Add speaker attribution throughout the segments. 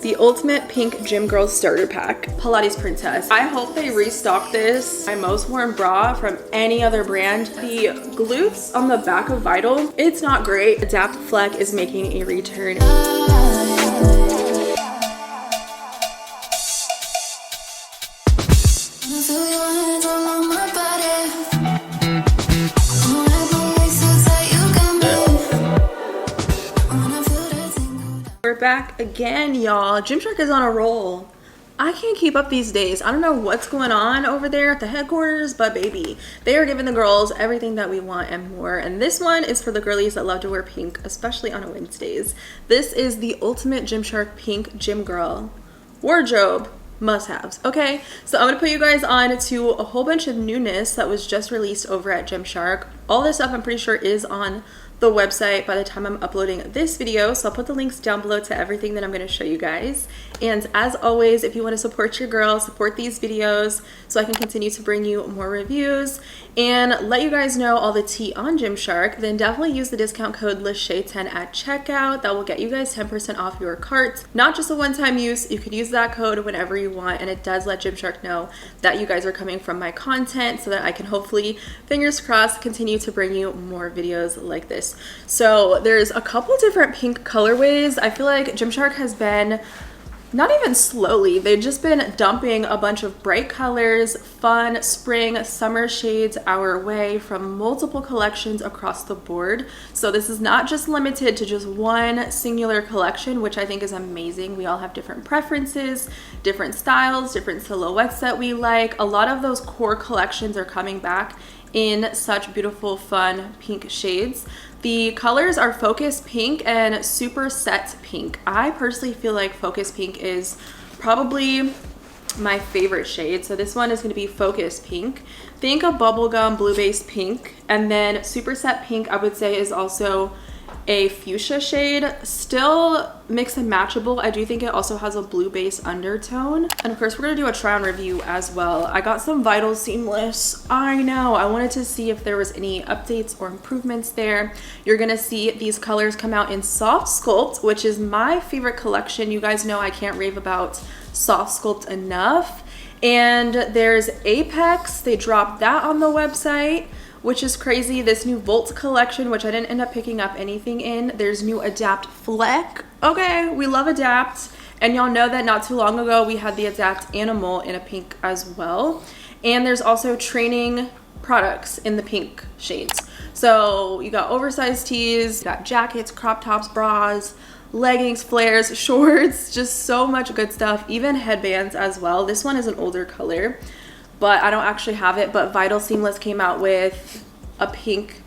Speaker 1: The Ultimate Pink Gym Girl Starter Pack, Pilates Princess. I hope they restock this. My most worn bra from any other brand. The glutes on the back of Vital, it's not great. Adapt Fleck is making a return. We're back again, y'all. Gymshark is on a roll. I can't keep up these days. I don't know what's going on over there at the headquarters, but baby, they are giving the girls everything that we want and more. And this one is for the girlies that love to wear pink, especially on Wednesdays. This is the Ultimate Gymshark Pink Gym Girl wardrobe must-haves. Okay, so I'm gonna put you guys on to a whole bunch of newness that was just released over at Gymshark. All this stuff I'm pretty sure is on the website by the time I'm uploading this video, so I'll put the links down below to everything that I'm going to show you guys. And as always, if you want to support your girl, support these videos so I can continue to bring you more reviews and let you guys know all the tea on Gymshark, then definitely use the discount code LaShay10 at checkout. That will get you guys 10% off your cart. Not just a one-time use, you could use that code whenever you want, and it does let Gymshark know that you guys are coming from my content so that I can hopefully, fingers crossed, continue to bring you more videos like this. So there's a couple different pink colorways. I feel like Gymshark has been, not even slowly, they've just been dumping a bunch of bright colors, fun spring, summer shades our way from multiple collections across the board. So this is not just limited to just one singular collection, which I think is amazing. We all have different preferences, different styles, different silhouettes that we like. A lot of those core collections are coming back in such beautiful, fun pink shades. The colors are Focus Pink and Super Set Pink. I personally feel like Focus Pink is probably my favorite shade. So this one is going to be Focus Pink. Think a bubblegum blue base pink. And then Super Set Pink, I would say, is also a fuchsia shade. Still mix and matchable. I do think it also has a blue base undertone. And of course, we're going to do a try on review as well. I got some Vital Seamless. I know. I wanted to see if there was any updates or improvements there. You're going to see these colors come out in Soft Sculpt, which is my favorite collection. You guys know I can't rave about Soft Sculpt enough. And there's Apex. They dropped that on the website, which is crazy. This new Volt collection, which I didn't end up picking up anything in. There's new Adapt Fleck. Okay, we love Adapt. And y'all know that not too long ago, we had the Adapt Animal in a pink as well. And there's also training products in the pink shades. So you got oversized tees, you got jackets, crop tops, bras, leggings, flares, shorts, just so much good stuff. Even headbands as well. This one is an older color, but I don't actually have it. But Vital Seamless came out with a pink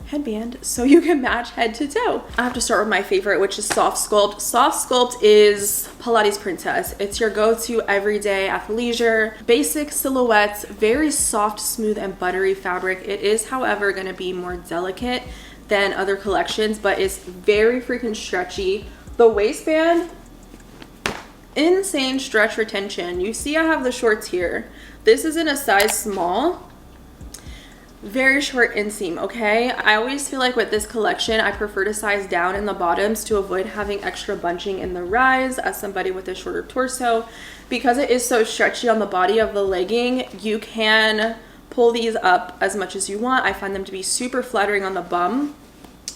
Speaker 1: headband so you can match head to toe. I have to start with my favorite, which is Soft Sculpt. Soft Sculpt is Pilates Princess. It's your go-to everyday athleisure, basic silhouettes, very soft, smooth, and buttery fabric. It is, however, going to be more delicate than other collections, but it's very freaking stretchy. The waistband, insane stretch retention. You see I have the shorts here. This is in a size small, very short inseam. Okay, I always feel like with this collection I prefer to size down in the bottoms to avoid having extra bunching in the rise as somebody with a shorter torso. Because it is so stretchy on the body of the legging, you can pull these up as much as you want. I find them to be super flattering on the bum,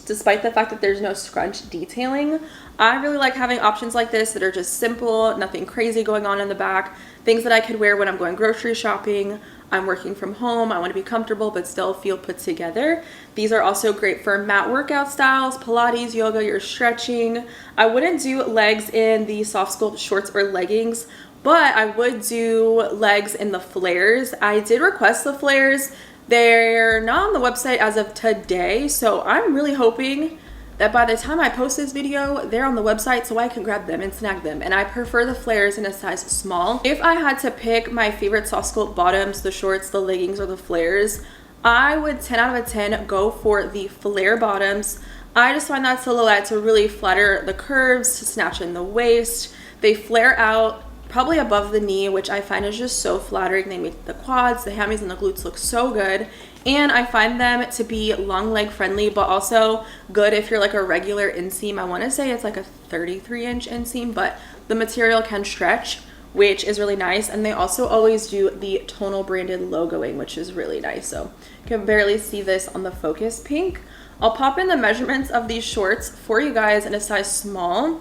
Speaker 1: despite the fact that there's no scrunch detailing. I really like having options like this that are just simple, nothing crazy going on in the back, things that I could wear when I'm going grocery shopping, I'm working from home, I want to be comfortable but still feel put together. These are also great for mat workout styles, Pilates, yoga, you're stretching. I wouldn't do legs in the Soft Sculpt shorts or leggings, but I would do legs in the flares. I did request the flares. They're not on the website as of today, so I'm really hoping that by the time I post this video, they're on the website so I can grab them and snag them. And I prefer the flares in a size small. If I had to pick my favorite Soft Sculpt bottoms, the shorts, the leggings, or the flares, I would 10 out of 10 go for the flare bottoms. I just find that silhouette to really flatter the curves, to snatch in the waist. They flare out probably above the knee, which I find is just so flattering. They make the quads, the hammies, and the glutes look so good. And I find them to be long leg friendly, but also good if you're like a regular inseam. I want to say it's like a 33-inch inseam, but the material can stretch, which is really nice. And they also always do the tonal branded logoing, which is really nice. So you can barely see this on the Focus Pink. I'll pop in the measurements of these shorts for you guys in a size small.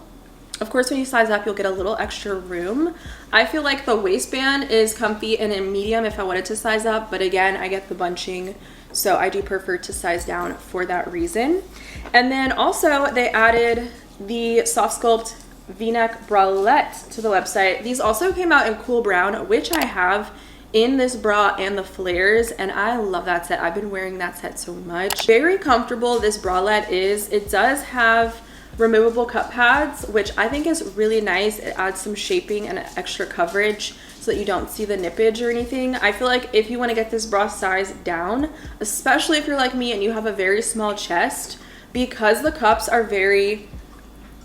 Speaker 1: Of course, when you size up, you'll get a little extra room. I feel like the waistband is comfy and in medium if I wanted to size up, but again, I get the bunching, so I do prefer to size down for that reason. And then also they added the Soft Sculpt V-neck bralette to the website. These also came out in cool brown, which I have in this bra and the flares, and I love that set. I've been wearing that set so much. Very comfortable this bralette is. It does have removable cup pads, which I think is really nice. It adds some shaping and extra coverage so that you don't see the nippage or anything. I feel like if you want to get this bra size down, especially if you're like me and you have a very small chest, because the cups are very,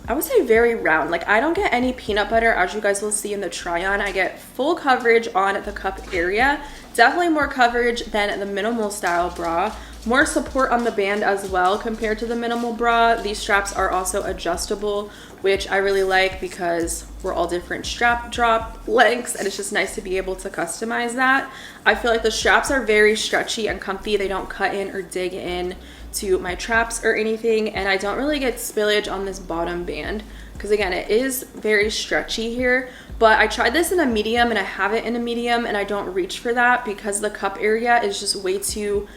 Speaker 1: I would say very round. Like I don't get any peanut butter, as you guys will see in the try on. I get full coverage on the cup area. Definitely more coverage than the minimal style bra. More support on the band as well compared to the minimal bra. These straps are also adjustable, which I really like because we're all different strap drop lengths, and it's just nice to be able to customize that. I feel like the straps are very stretchy and comfy. They don't cut in or dig in to my traps or anything, and I don't really get spillage on this bottom band because again, it is very stretchy here. But I tried this in a medium and I have it in a medium, and I don't reach for that because the cup area is just way too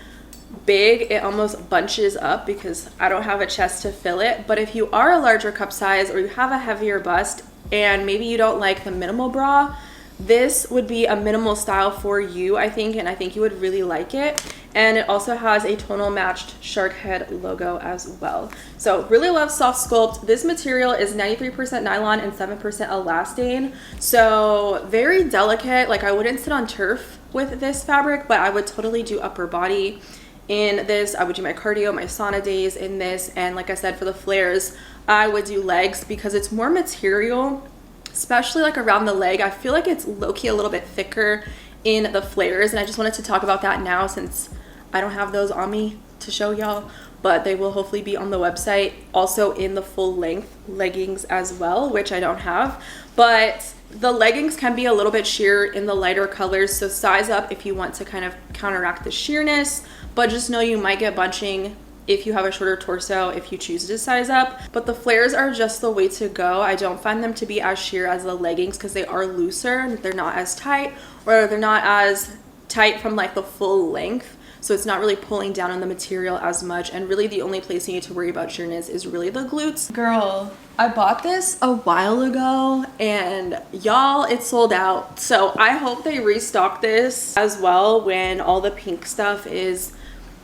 Speaker 1: big. It almost bunches up because I don't have a chest to fill it. But if you are a larger cup size or you have a heavier bust and maybe you don't like the minimal bra, this would be a minimal style for you, I think, and I think you would really like it. And it also has a tonal matched shark head logo as well. So really love Soft Sculpt. This material is 93% nylon and 7% elastane, so very delicate. Like I wouldn't sit on turf with this fabric, but I would totally do upper body in this. I would do my cardio, my sauna days in this, and like I said, for the flares I would do legs because it's more material, especially like around the leg. I feel like it's low-key a little bit thicker in the flares, and I just wanted to talk about that now since I don't have those on me to show y'all, but they will hopefully be on the website, also in the full length leggings as well, which I don't have. But the leggings can be a little bit sheer in the lighter colors, so size up if you want to kind of counteract the sheerness, but just know you might get bunching if you have a shorter torso if you choose to size up. But the flares are just the way to go. I don't find them to be as sheer as the leggings because they are looser, they're not as tight, or they're not as tight from like the full length, so it's not really pulling down on the material as much. And really the only place you need to worry about sheerness is really the glutes. Girl, I bought this a while ago and y'all, it sold out. So I hope they restock this as well when all the pink stuff is,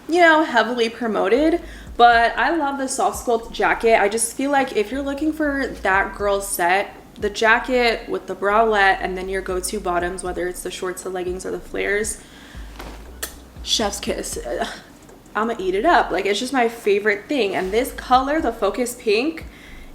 Speaker 1: you know, heavily promoted. But I love the Soft Sculpt jacket. I just feel like if you're looking for that girl set, the jacket with the bralette and then your go-to bottoms, whether it's the shorts, the leggings, or the flares, chef's kiss. I'm gonna eat it up. Like, it's just my favorite thing. And this color, the Focus Pink,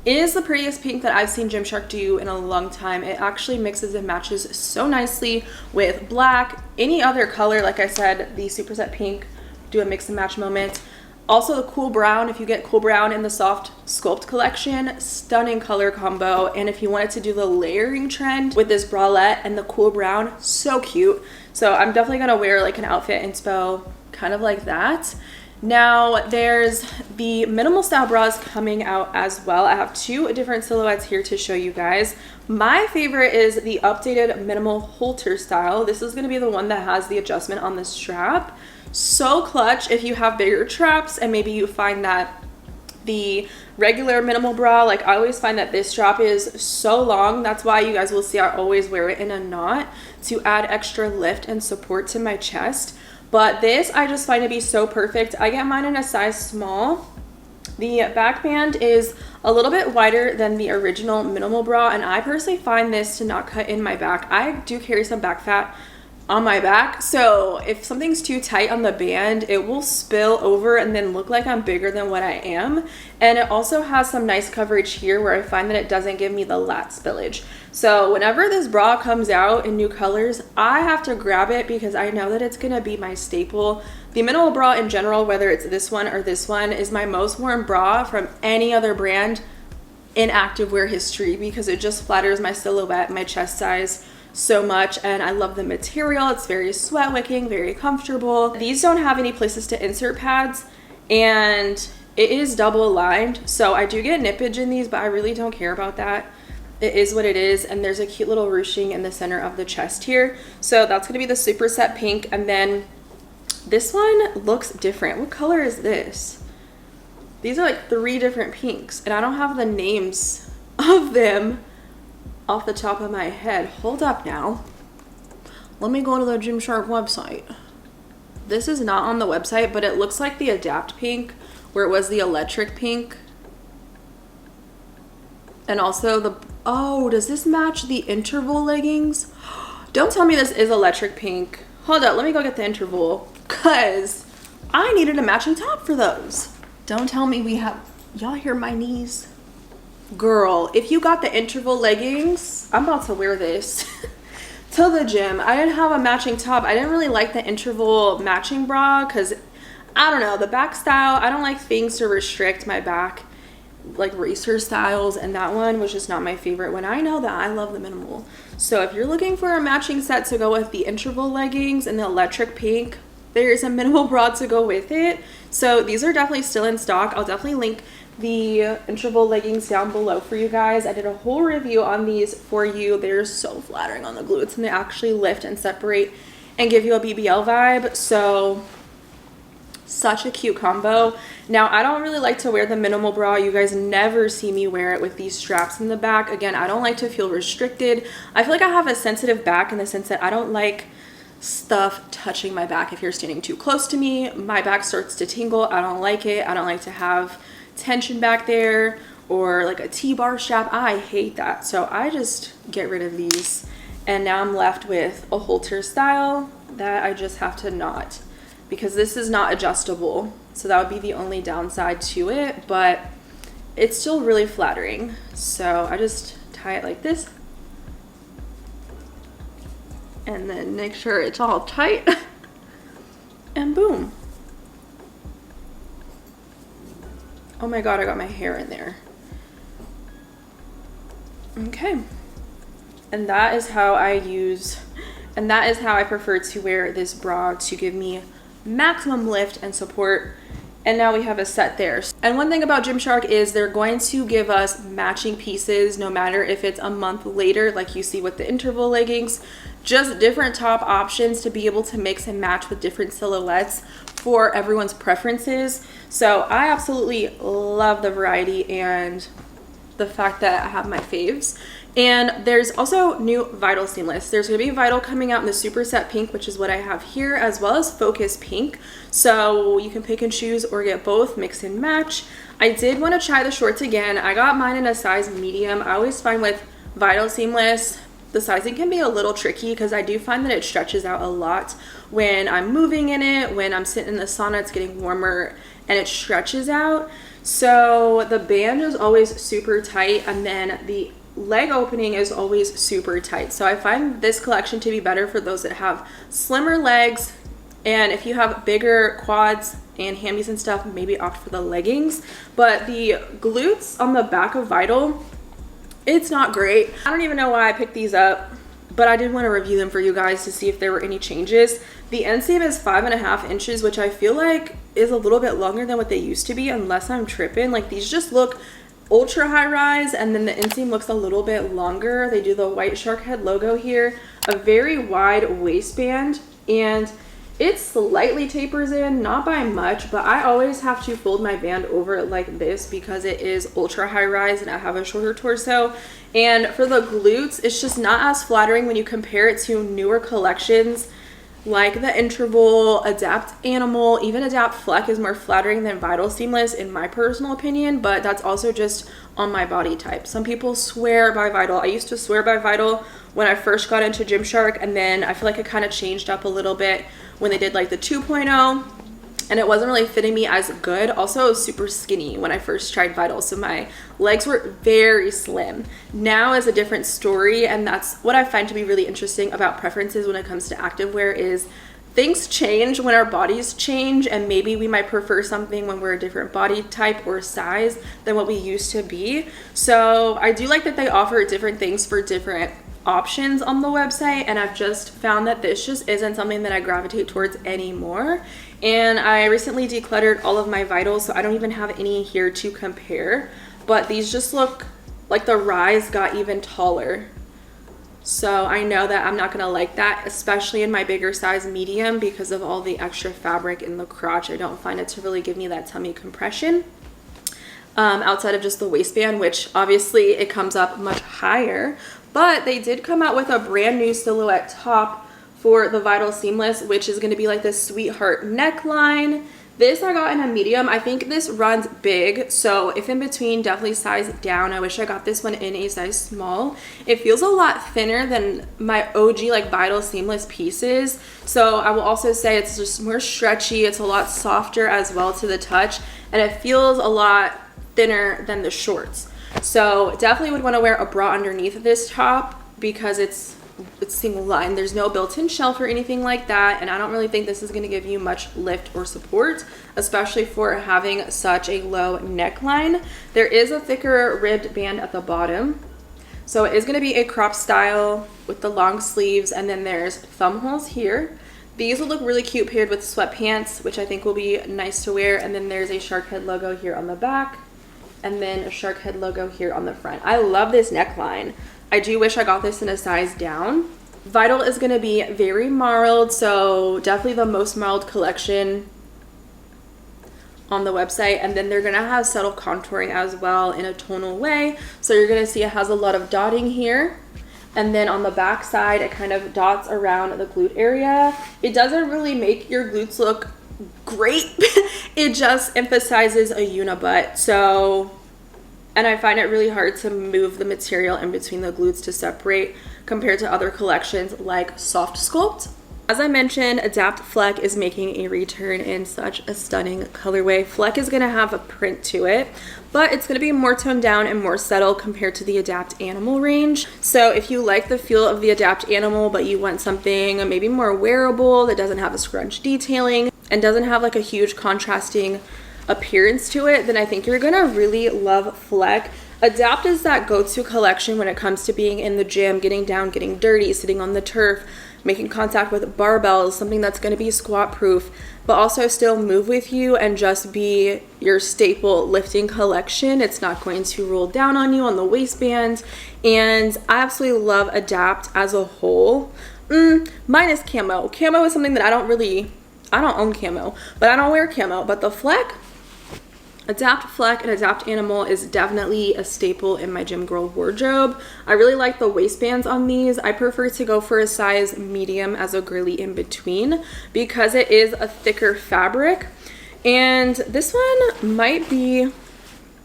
Speaker 1: is the prettiest pink that I've seen Gymshark do in a long time. It actually mixes and matches so nicely with black, any other color. Like I said, the Superset Pink, do a mix and match moment. Also the cool brown, if you get cool brown in the Soft Sculpt collection, stunning color combo. And if you wanted to do the layering trend with this bralette and the cool brown, so cute. So I'm definitely gonna wear like an outfit inspo kind of like that. Now there's the minimal style bras coming out as well. I have two different silhouettes here to show you guys. My favorite is the updated minimal halter style. This is gonna be the one that has the adjustment on the strap. So clutch if you have bigger traps and maybe you find that the regular minimal bra, like I always find that this strap is so long. That's why you guys will see I always wear it in a knot to add extra lift and support to my chest. But this I just find to be so perfect. I get mine in a size small. The back band is a little bit wider than the original minimal bra, and I personally find this to not cut in my back. I do carry some back fat on my back, so if something's too tight on the band, it will spill over and then look like I'm bigger than what I am. And it also has some nice coverage here where I find that it doesn't give me the lat spillage. So whenever this bra comes out in new colors, I have to grab it because I know that it's gonna be my staple. The minimal bra in general, whether it's this one or this one, is my most worn bra from any other brand in activewear history because it just flatters my silhouette, my chest size so much, and I love the material. It's very sweat wicking, very comfortable. These don't have any places to insert pads, and it is double lined, so I do get nippage in these, but I really don't care about that. It is what it is, and there's a cute little ruching in the center of the chest here. So that's gonna be the Superset Pink, and then this one looks different. What color is this? These are like 3 different pinks, and I don't have the names of them off the top of my head. Hold up now. Let me go to the Gymshark website. This is not on the website, but it looks like the Adapt Pink, where it was the electric pink. And also the, oh, does this match the interval leggings? Don't tell me this is electric pink. Hold up, let me go get the interval, cause I needed a matching top for those. Don't tell me we have, y'all hear my knees? Girl, if you got the interval leggings, I'm about to wear this to the gym. I didn't have a matching top. I didn't really like the interval matching bra because, I don't know, the back style, I don't like things to restrict my back, like racer styles, and that one was just not my favorite when I know that I love the minimal. So if you're looking for a matching set to go with the interval leggings and the electric pink, there's a minimal bra to go with it. So these are definitely still in stock. I'll definitely link the interval leggings down below for you guys. I did a whole review on these for you. They're so flattering on the glutes, and they actually lift and separate and give you a BBL vibe. So such a cute combo. Now, I don't really like to wear the minimal bra. You guys never see me wear it with these straps in the back. Again, I don't like to feel restricted. I feel like I have a sensitive back in the sense that I don't like stuff touching my back. If you're standing too close to me, my back starts to tingle. I don't like it. I don't like to have tension back there or like a T-bar strap. I hate that. So I just get rid of these, and now I'm left with a halter style that I just have to knot because this is not adjustable. So that would be the only downside to it, but it's still really flattering. So I just tie it like this and then make sure it's all tight and boom. Oh my God, I got my hair in there. Okay. And that is how I prefer to wear this bra to give me maximum lift and support. And now we have a set there. And one thing about Gymshark is they're going to give us matching pieces no matter if it's a month later, like you see with the interval leggings, just different top options to be able to mix and match with different silhouettes for everyone's preferences. So I absolutely love the variety and the fact that I have my faves. And there's also new Vital Seamless. There's gonna be Vital coming out in the Superset Pink, which is what I have here, as well as Focus Pink. So you can pick and choose or get both, mix and match. I did wanna try the shorts again. I got mine in a size medium. I always find with Vital Seamless, the sizing can be a little tricky because I do find that it stretches out a lot when I'm moving in it, when I'm sitting in the sauna, it's getting warmer and it stretches out. So the band is always super tight, and then the leg opening is always super tight. So I find this collection to be better for those that have slimmer legs, and if you have bigger quads and hammies and stuff, maybe opt for the leggings. But the glutes on the back of Vital, it's not great. I don't even know why I picked these up, but I did want to review them for you guys to see if there were any changes. The inseam is 5.5 inches, which I feel like is a little bit longer than what they used to be, unless I'm tripping. Like, these just look ultra high rise, and then the inseam looks a little bit longer. They do the white shark head logo here, a very wide waistband, and it slightly tapers in, not by much, but I always have to fold my band over like this because it is ultra high rise and I have a shorter torso. And for the glutes, it's just not as flattering when you compare it to newer collections like the Interval, Adapt Animal. Even Adapt Fleck is more flattering than Vital Seamless in my personal opinion, but that's also just on my body type. Some people swear by Vital. I used to swear by Vital when I first got into Gymshark, and then I feel like it kind of changed up a little bit when they did like the 2.0, and it wasn't really fitting me as good. Also, I was super skinny when I first tried Vital, so my legs were very slim. Now is a different story, and that's what I find to be really interesting about preferences when it comes to activewear is things change when our bodies change, and maybe we might prefer something when we're a different body type or size than what we used to be. So I do like that they offer different things for different options on the website, and I've just found that this just isn't something that I gravitate towards anymore. And I recently decluttered all of my vitals, so I don't even have any here to compare, but these just look like the rise got even taller. So I know that I'm not gonna like that, especially in my bigger size medium, because of all the extra fabric in the crotch. I don't find it to really give me that tummy compression outside of just the waistband, which obviously it comes up much higher. But they did come out with a brand new silhouette top for the Vital Seamless, which is gonna be like this sweetheart neckline. This I got in a medium. I think this runs big, so if in between, definitely size down. I wish I got this one in a size small. It feels a lot thinner than my OG like Vital Seamless pieces, so I will also say it's just more stretchy. It's a lot softer as well to the touch, and it feels a lot thinner than the shorts. So definitely would want to wear a bra underneath this top because it's single line. There's no built-in shelf or anything like that, and I don't really think this is going to give you much lift or support, especially for having such a low neckline. There is a thicker ribbed band at the bottom, so it is going to be a crop style with the long sleeves, and then there's thumb holes here. These will look really cute paired with sweatpants, which I think will be nice to wear. And then there's a shark head logo here on the back, and then a shark head logo here on the front. I love this neckline. I do wish I got this in a size down. Vital is going to be very mild, so definitely the most mild collection on the website. And then they're going to have subtle contouring as well in a tonal way. So you're going to see it has a lot of dotting here. And then on the back side, it kind of dots around the glute area. It doesn't really make your glutes look great. It just emphasizes a unibutt. So, and I find it really hard to move the material in between the glutes to separate compared to other collections like Soft Sculpt. As I mentioned, Adapt Fleck is making a return in such a stunning colorway. Fleck is going to have a print to it, but it's going to be more toned down and more subtle compared to the Adapt Animal range. So if you like the feel of the Adapt Animal, but you want something maybe more wearable that doesn't have a scrunch detailing and doesn't have like a huge contrasting appearance to it, then I think you're gonna really love Fleck. Adapt is that go-to collection when it comes to being in the gym, getting down, getting dirty, sitting on the turf, making contact with barbells, something that's going to be squat proof, but also still move with you and just be your staple lifting collection. It's not going to roll down on you on the waistband. And I absolutely love Adapt as a whole, minus camo. Camo is something that I don't own camo, but I don't wear camo. But the Fleck, Adapt Fleck and Adapt Animal is definitely a staple in my gym girl wardrobe. I really like the waistbands on these. I prefer to go for a size medium as a girly in between because it is a thicker fabric. And this one might be,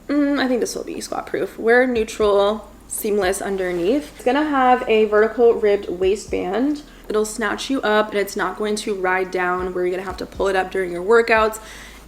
Speaker 1: I think this will be squat proof. Wear neutral, seamless underneath. It's gonna have a vertical ribbed waistband. It'll snatch you up and it's not going to ride down where you're gonna have to pull it up during your workouts.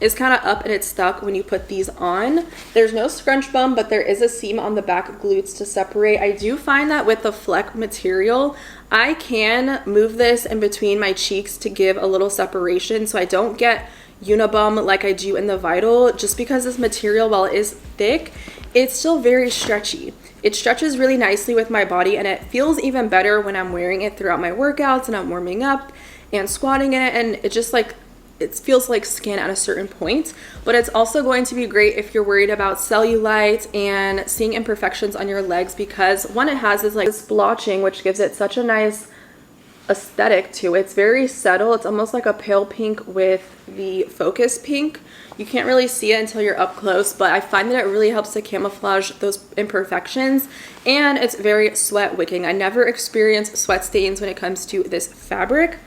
Speaker 1: It's kind of up and it's stuck when you put these on. There's no scrunch bum, but there is a seam on the back glutes to separate. I do find that with the Fleck material, I can move this in between my cheeks to give a little separation so I don't get unibum like I do in the Vital, just because this material, while it is thick, it's still very stretchy. It stretches really nicely with my body, and it feels even better when I'm wearing it throughout my workouts and I'm warming up and squatting in it, and it just like, it feels like skin at a certain point. But it's also going to be great if you're worried about cellulite and seeing imperfections on your legs, because one, it has is like this splotching, which gives it such a nice aesthetic to it. It's very subtle. It's almost like a pale pink with the focus pink. You can't really see it until you're up close, but I find that it really helps to camouflage those imperfections, and it's very sweat wicking. I never experience sweat stains when it comes to this fabric,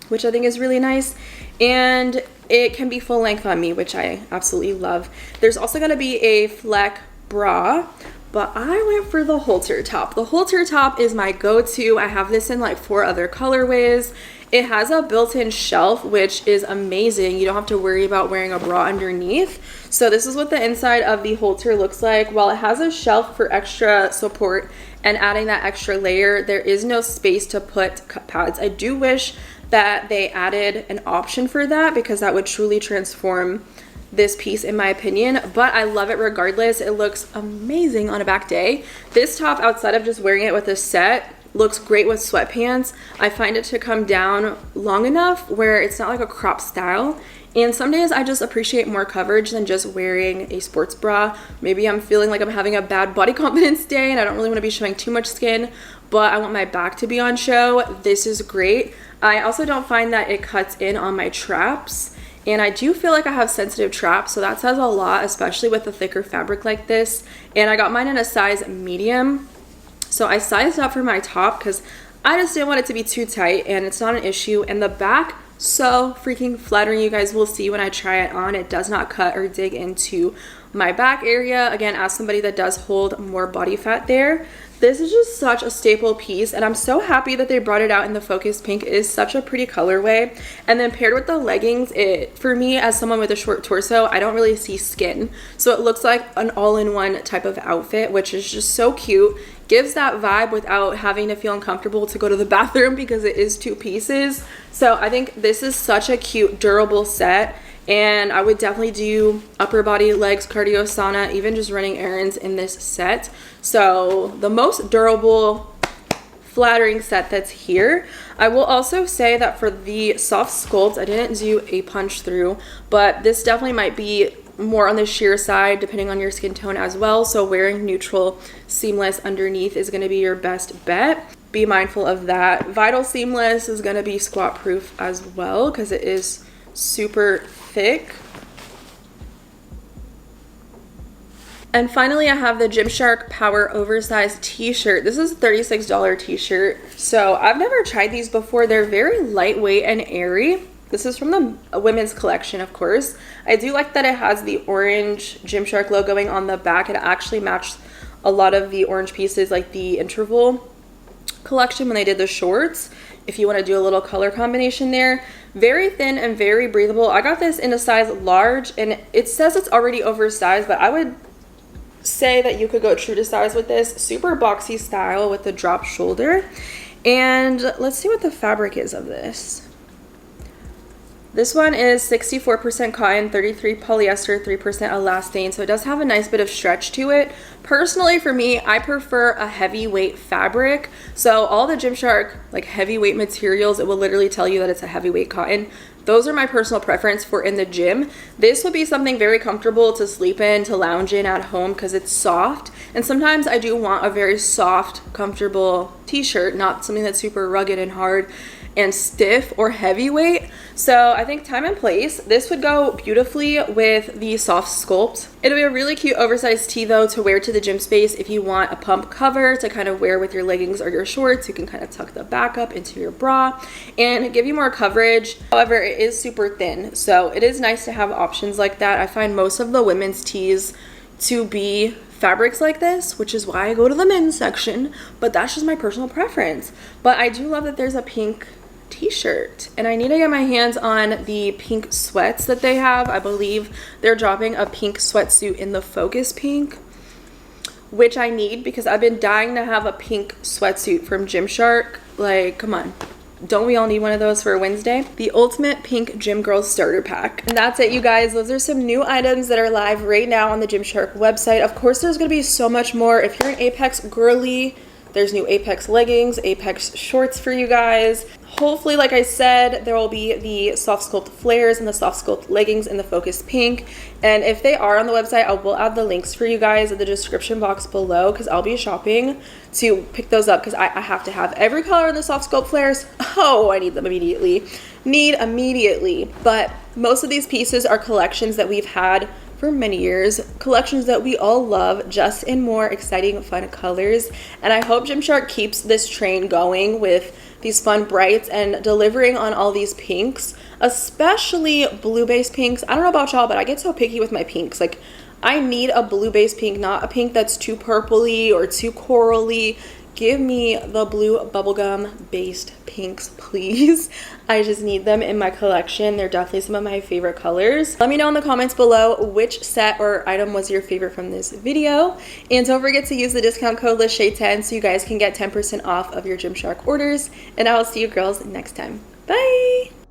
Speaker 1: which I think is really nice. And it can be full length on me, which I absolutely love. There's also going to be a Fleck bra, but I went for the halter top. The halter top is my go-to. I have this in like 4 other colorways. It has a built-in shelf, which is amazing. You don't have to worry about wearing a bra underneath. So this is what the inside of the halter looks like. While it has a shelf for extra support and adding that extra layer, there is no space to put cup pads. I do wish that they added an option for that, because that would truly transform this piece in my opinion. But I love it regardless. It looks amazing on a back day. This top, outside of just wearing it with a set, looks great with sweatpants. I find it to come down long enough where it's not like a crop style. And some days I just appreciate more coverage than just wearing a sports bra. Maybe I'm feeling like I'm having a bad body confidence day and I don't really want to be showing too much skin, but I want my back to be on show. This is great. I also don't find that it cuts in on my traps. And I do feel like I have sensitive traps, so that says a lot, especially with a thicker fabric like this. And I got mine in a size medium. So I sized up for my top because I just didn't want it to be too tight, and it's not an issue. And the back, so freaking flattering. You guys will see when I try it on, it does not cut or dig into my back area. Again, as somebody that does hold more body fat there, this is just such a staple piece, and I'm so happy that they brought it out in the focus pink. It is such a pretty colorway. And then paired with the leggings, it, for me as someone with a short torso, I don't really see skin, so it looks like an all-in-one type of outfit, which is just so cute. Gives that vibe without having to feel uncomfortable to go to the bathroom, because it is 2 pieces. So I think this is such a cute, durable set. And I would definitely do upper body, legs, cardio, sauna, even just running errands in this set. So the most durable, flattering set that's here. I will also say that for the soft sculpt, I didn't do a punch through, but this definitely might be more on the sheer side depending on your skin tone as well. So wearing neutral seamless underneath is going to be your best bet. Be mindful of that. Vital seamless is going to be squat proof as well, because it is super thick. And finally, I have the Gymshark Power Oversized t-shirt. This is a $36 t-shirt. So I've never tried these before. They're very lightweight and airy. This is from the women's collection, of course. I do like that it has the orange Gymshark logoing on the back. It actually matched a lot of the orange pieces, like the Interval collection when they did the shorts. If you want to do a little color combination there. Very thin and very breathable. I got this in a size large, and it says it's already oversized, but I would say that you could go true to size with this. Super boxy style with the drop shoulder. And let's see what the fabric is of this. This one is 64% cotton, 33 polyester, 3% elastane, so it does have a nice bit of stretch to it. Personally, for me, I prefer a heavyweight fabric. So all the Gymshark like heavyweight materials, it will literally tell you that it's a heavyweight cotton. Those are my personal preference for in the gym. This would be something very comfortable to sleep in, to lounge in at home, because it's soft. And sometimes I do want a very soft, comfortable t-shirt, not something that's super rugged and hard and stiff or heavyweight. So I think time and place. This would go beautifully with the soft sculpt. It'll be a really cute oversized tee though to wear to the gym space if you want a pump cover to kind of wear with your leggings or your shorts. You can kind of tuck the back up into your bra and give you more coverage. However, it is super thin, so it is nice to have options like that. I find most of the women's tees to be fabrics like this, which is why I go to the men's section, but that's just my personal preference. But I do love that there's a pink t-shirt, and I need to get my hands on the pink sweats that they have. I believe they're dropping a pink sweatsuit in the focus pink, which I need because I've been dying to have a pink sweatsuit from Gymshark. Like, come on, don't we all need one of those for Wednesday? The ultimate pink gym girl starter pack. And that's it, you guys. Those are some new items that are live right now on the Gymshark website. Of course, there's going to be so much more. If you're an Apex girly, there's new Apex leggings, Apex shorts for you guys. Hopefully, like I said, there will be the soft sculpt flares and the soft sculpt leggings in the focus pink. And if they are on the website, I will add the links for you guys in the description box below, because I'll be shopping to pick those up because I have to have every color in the soft sculpt flares. Oh, I need them immediately. But most of these pieces are collections that we've had for many years, collections that we all love, just in more exciting, fun colors. And I hope Gymshark keeps this train going with these fun brights and delivering on all these pinks, especially blue-based pinks. I don't know about y'all, but I get so picky with my pinks. Like, I need a blue-based pink, not a pink that's too purpley or too corally. Give me the blue bubblegum based pinks, please. I just need them in my collection. They're definitely some of my favorite colors. Let me know in the comments below which set or item was your favorite from this video. And don't forget to use the discount code LaShay10 so you guys can get 10% off of your Gymshark orders. And I will see you girls next time. Bye.